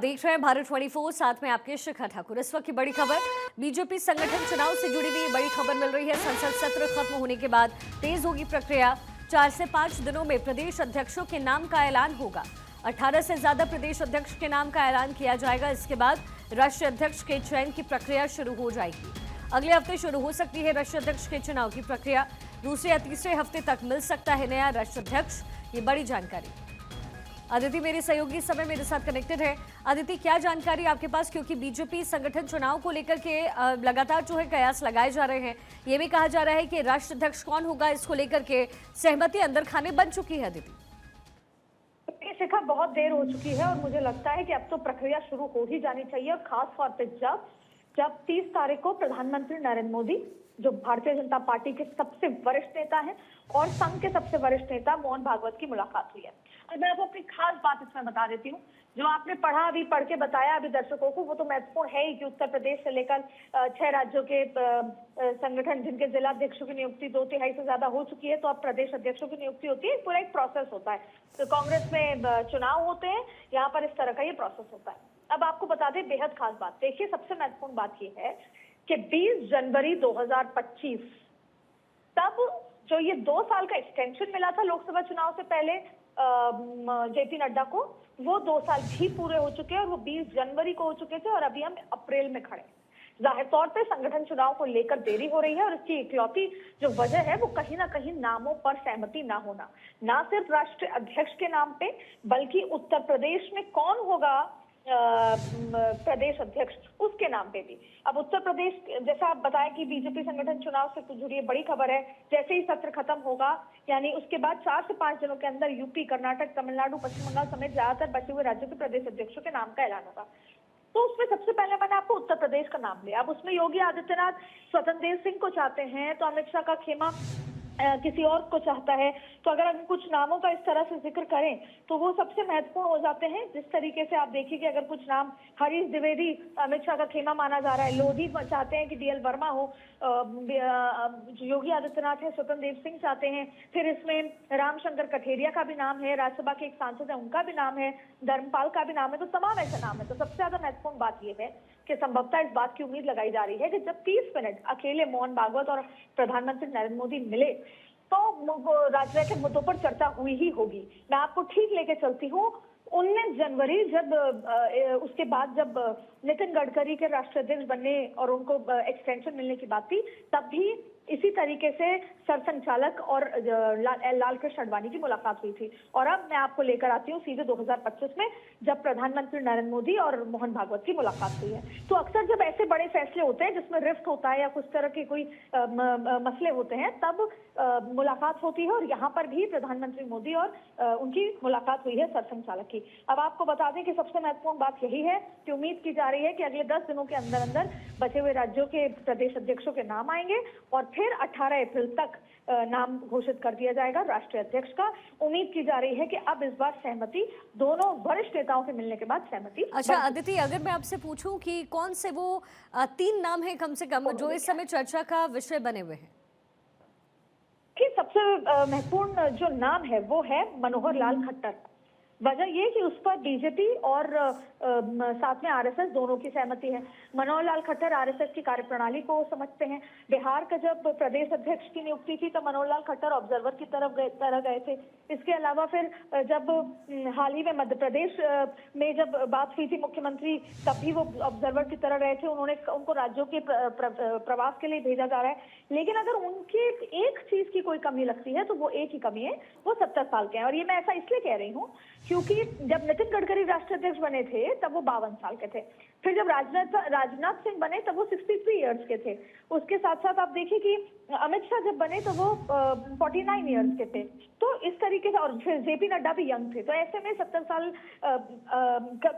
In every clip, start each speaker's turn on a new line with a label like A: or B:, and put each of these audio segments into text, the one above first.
A: देख रहे हैं भारत 24, साथ में आपके शिखा ठाकुर। इस वक्त की बड़ी खबर, बीजेपी संगठन चुनाव से जुड़ी हुई बड़ी खबर मिल रही है। संसद सत्र खत्म होने के बाद तेज होगी प्रक्रिया। 4 से 5 दिनों में प्रदेश अध्यक्षों के नाम का ऐलान होगा। 18 से ज्यादा प्रदेश अध्यक्ष के नाम का ऐलान किया जाएगा। इसके बाद राष्ट्रीय अध्यक्ष के चयन की प्रक्रिया शुरू हो जाएगी। अगले हफ्ते शुरू हो सकती है राष्ट्रीय अध्यक्ष के चुनाव की प्रक्रिया। दूसरे या तीसरे हफ्ते तक मिल सकता है नया राष्ट्रीय अध्यक्ष। ये बड़ी जानकारी। अदिति मेरे सहयोगी इस समय मेरे साथ कनेक्टेड है। अदिति, क्या जानकारी आपके पास, क्योंकि बीजेपी संगठन चुनाव को लेकर के लगातार जो है कयास लगाए जा रहे हैं। ये भी कहा जा रहा है कि राष्ट्रीय अध्यक्ष कौन होगा, इसको लेकर के सहमति अंदर खाने बन चुकी है। अदिति,
B: शिखा, बहुत देर हो चुकी है और मुझे लगता है कि अब तो प्रक्रिया शुरू हो ही जानी चाहिए। और खास तौर पे जब 30 तारीख को प्रधानमंत्री नरेंद्र मोदी, जो भारतीय जनता पार्टी के सबसे वरिष्ठ नेता हैं, और संघ के सबसे वरिष्ठ नेता मोहन भागवत की मुलाकात हुई है। और मैं आपको अपनी खास बात इसमें बता देती हूँ। जो आपने अभी पढ़ के बताया अभी दर्शकों को, वो तो महत्वपूर्ण है ही कि उत्तर प्रदेश से लेकर 6 राज्यों के संगठन जिनके जिला अध्यक्षों की नियुक्ति 2/3 से ज्यादा हो चुकी है, तो अब प्रदेश अध्यक्षों की नियुक्ति होती है। पूरा एक प्रोसेस होता है। तो कांग्रेस में चुनाव होते हैं, यहाँ पर इस तरह का ये प्रोसेस होता है। अब आपको बता दें बेहद खास बात, देखिए सबसे महत्वपूर्ण बात ये है कि 20 जनवरी 2025 तब जो ये 2 साल का एक्सटेंशन मिला था लोकसभा चुनाव से पहले जेपी नड्डा को, वो 2 साल भी पूरे हो चुके हैं और वो 20 जनवरी को हो चुके थे। और अभी हम अप्रैल में खड़े। जाहिर तौर पे संगठन चुनाव को लेकर देरी हो रही है और इसकी इकलौती जो वजह है वो कहीं ना कहीं नामों पर सहमति ना होना, ना सिर्फ राष्ट्रीय अध्यक्ष के नाम पे, बल्कि उत्तर प्रदेश में कौन होगा प्रदेश अध्यक्ष, उसके नाम पे भी। अब उत्तर प्रदेश, जैसा आप बताएं कि बीजेपी संगठन चुनाव से जुड़ी बड़ी खबर है, जैसे ही सत्र खत्म होगा, यानी उसके बाद 4 से 5 दिनों के अंदर यूपी, कर्नाटक, तमिलनाडु, पश्चिम बंगाल समेत ज्यादातर बचे हुए राज्यों के प्रदेश अध्यक्षों के नाम का ऐलान होगा। तो उसमें सबसे पहले मैंने आपको उत्तर प्रदेश का नाम लिया। अब उसमें योगी आदित्यनाथ स्वतंत्र देव सिंह को चाहते हैं, तो अमित शाह का खेमा किसी और को चाहता है। तो अगर हम कुछ नामों का इस तरह से जिक्र करें तो वो सबसे महत्वपूर्ण हो जाते हैं। जिस तरीके से आप देखिए कि अगर कुछ नाम, हरीश द्विवेदी अमित शाह का खेमा माना जा रहा है, लोधी चाहते हैं कि डीएल वर्मा हो, योगी आदित्यनाथ है, स्वतंत्र देव सिंह चाहते हैं। फिर इसमें रामशंकर कठेरिया का भी नाम है, राज्यसभा के एक सांसद है उनका भी नाम है, धर्मपाल का भी नाम है। तो तमाम ऐसे नाम है। तो सबसे ज्यादा महत्वपूर्ण बात यह है कि संभवतः इस बात की उम्मीद लगाई जा रही है कि जब 30 मिनट अकेले मोहन भागवत और प्रधानमंत्री नरेंद्र मोदी मिले तो राजनीतिक मुद्दों पर चर्चा हुई ही होगी। मैं आपको ठीक लेके चलती हूँ। 19 जनवरी जब उसके बाद जब नितिन गडकरी के राष्ट्रीय अध्यक्ष बनने और उनको एक्सटेंशन मिलने की बात थी, तब भी इसी तरीके से सरसंघचालक और लालकृष्ण आडवाणी की मुलाकात हुई थी। और अब मैं आपको लेकर आती हूँ सीधे 2025 में, जब प्रधानमंत्री नरेंद्र मोदी और मोहन भागवत की मुलाकात हुई है। तो अक्सर जब ऐसे बड़े फैसले होते हैं जिसमें रिफ्ट होता है या कुछ तरह के कोई मसले होते हैं, तब मुलाकात होती है। और यहाँ पर भी प्रधानमंत्री मोदी और उनकी मुलाकात हुई है सरसंघचालक की। अब आपको बता दें कि सबसे महत्वपूर्ण बात यही है कि उम्मीद की जा रही है कि अगले 10 दिनों के अंदर अंदर बचे हुए राज्यों के प्रदेश अध्यक्षों के नाम आएंगे और फिर 18 अप्रैल तक नाम घोषित कर दिया जाएगा राष्ट्रीय अध्यक्ष का। उम्मीद की जा रही है कि अब इस बार सहमति, दोनों वरिष्ठ नेताओं के मिलने के बाद सहमति।
A: अच्छा अदिति, अगर मैं आपसे पूछूं कि कौन से वो 3 नाम है कम से कम जो इस समय चर्चा का विषय बने हुए हैं?
B: कि सबसे महत्वपूर्ण जो नाम है वो है मनोहर लाल खट्टर। वजह ये कि उस पर बीजेपी और साथ में आरएसएस दोनों की सहमति है। मनोहर लाल खट्टर आरएसएस की कार्यप्रणाली को समझते हैं। बिहार का जब प्रदेश अध्यक्ष की नियुक्ति थी तो मनोहर लाल खट्टर ऑब्जर्वर की तरफ गए थे। इसके अलावा फिर जब हाल ही में मध्य प्रदेश में जब बात हुई थी मुख्यमंत्री, तब भी वो ऑब्जर्वर की तरह रहे थे। उनको राज्यों के प्रवास के लिए भेजा जा रहा है। लेकिन अगर उनकी एक चीज की कोई कमी लगती है तो वो एक ही कमी है, वो 70 साल के हैं। और ये मैं ऐसा इसलिए कह रही हूँ क्योंकि जब नितिन गडकरी राष्ट्रीय अध्यक्ष बने थे तब वो 52 साल के थे। फिर जब राजनाथ सिंह बने तब वो 63 इयर्स के थे। उसके साथ साथ आप देखिए कि अमित शाह जब बने तो वो 49 इयर्स के थे। तो इस तरीके से, और फिर जेपी नड्डा भी यंग थे। तो ऐसे में 70 साल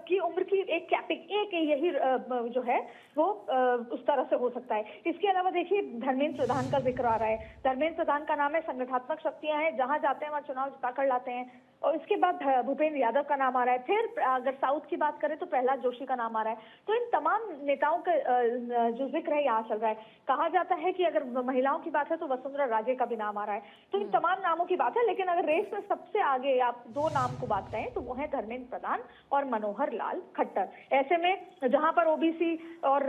B: की उम्र की एक कैपिंग, एक यही जो है वो उस तरह से हो सकता है। इसके अलावा देखिए धर्मेंद्र प्रधान का जिक्र आ रहा है। धर्मेंद्र प्रधान का नाम है, संगठनात्मक शक्तियां हैं, जहां जाते हैं वहां चुनाव जिता कर लाते हैं। और इसके बाद भूपेंद्र यादव का नाम आ रहा है। फिर अगर साउथ की बात करें तो प्रहलाद जोशी का नाम आ रहा है। तो इन तमाम नेताओं का जो जिक्र है यहाँ चल रहा है। कहा जाता है कि अगर महिलाओं की बात है तो वसुंधरा राजे का भी नाम आ रहा है। तो इन तमाम नामों की बात है, लेकिन अगर रेस में सबसे आगे आप दो नाम को बात करें तो वो है धर्मेंद्र प्रधान और मनोहर लाल खट्टर। ऐसे में जहां पर ओबीसी और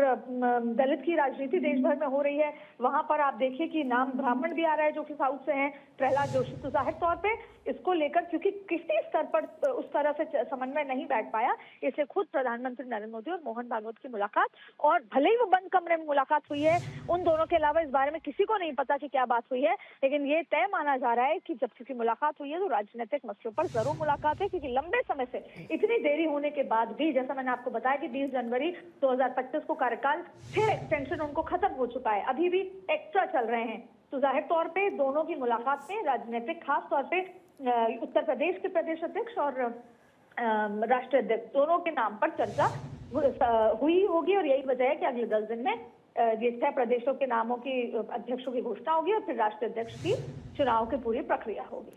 B: दलित की राजनीति देश भर में हो रही है, वहां पर आप देखिए कि नाम ब्राह्मण भी आ रहा है जो कि साउथ से हैं, प्रहलाद जोशी। तो जाहिर तौर पे इसको लेकर क्योंकि किसी स्तर पर उस तरह से समन्वय नहीं बैठ पाया, इसलिए खुद प्रधानमंत्री नरेंद्र मोदी और मोहन भागवत की मुलाकात, और भले ही वो बंद कमरे में मुलाकात हुई है, उन दोनों के अलावा इस बारे में किसी को नहीं पता कि क्या बात हुई है, लेकिन ये तय माना जा रहा है कि जब किसी मुलाकात हुई है तो राजनीतिक मसलों पर जरूर मुलाकात है। क्योंकि लंबे समय से इतनी देरी होने के बाद भी, जैसा मैंने आपको बताया कि 20 जनवरी 2025 को कार्यकाल 6 एक्सटेंशन उनको खत्म हो चुका है, अभी भी एक्स्ट्रा चल रहे हैं। तो जाहिर तौर पे दोनों की मुलाकात में राजनीतिक, खास तौर पे उत्तर प्रदेश के प्रदेश अध्यक्ष और राष्ट्रीय अध्यक्ष दोनों के नाम पर चर्चा हुई होगी, और यही वजह है कि अगले 10 दिन में ये 6 प्रदेशों के नामों की अध्यक्षों की घोषणा होगी और फिर राष्ट्रीय अध्यक्ष की चुनाव की पूरी प्रक्रिया होगी।